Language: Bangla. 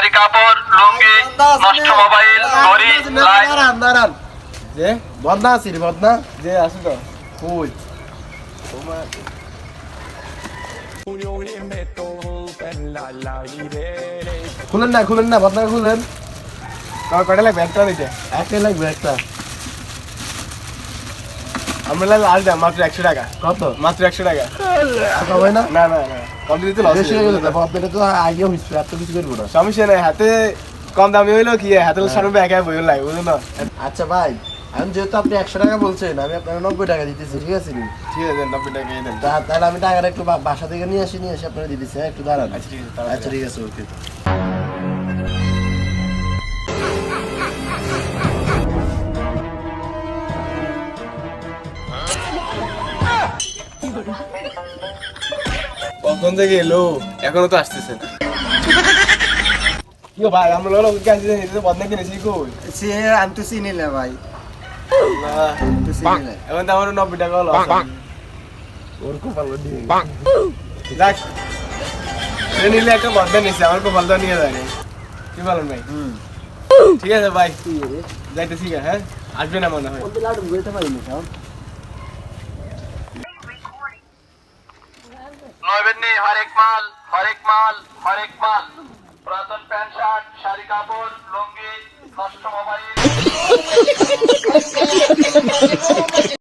শাড়ি কাপড় লুঙ্গি নষ্ট মোবাইল ঘড়ি লাইট দাঁড়ান যে বদনা আছি রে বদনা যে আসি তো কই খুলেন না বদনা খুলেন কয়টা লাগবে একটা দিতে একটা লাগবে একটা আমরা লাল দাম মাত্র 100 টাকা কত মাত্র 100 টাকা হবে না না না না কম দিতে লস হয়ে গেল আপনাদের তো আগে হইছে এত কিছু করব না সমস্যা নাই হাতে কম দামি হইলো কি হাতে সামনে একা বই লাগে বুঝো না আচ্ছা ভাই আমি যেহেতু আপনি 100 টাকা বলছেন আমি আপনাকে 90 টাকা দিতেছি ঠিক আছে ঠিক আছে 90 টাকা দেন তাহলে আমি টাকাটা একটু বাসা থেকে নিয়ে আসি আপনাকে দিয়ে দিচ্ছি একটু দাঁড়ান আচ্ছা ঠিক আছে ওকে কখন থেকে এলো এখনো তো আসতেছে না কি ভাই আমরা লোক কাছে নিতে বদনা কিনেছি কই সে আমি তো চিনি না ভাই এখন তো আমার 90 টাকা হলো ওর খুব ভালো দিয়ে দেখ সে নিলে একটা বদনা নিছে আমার খুব ভালো নিয়ে যায় কি বলেন ভাই ঠিক আছে ভাই যাইতেছি হ্যাঁ আসবে না মনে হয় লাডু বইতে পারিনি কারণ নয়বেননি হরেক মাল পুরাতন প্যান্ট শার্ট শাড়ি কাপড় লুঙ্গি নষ্ট মোবাইল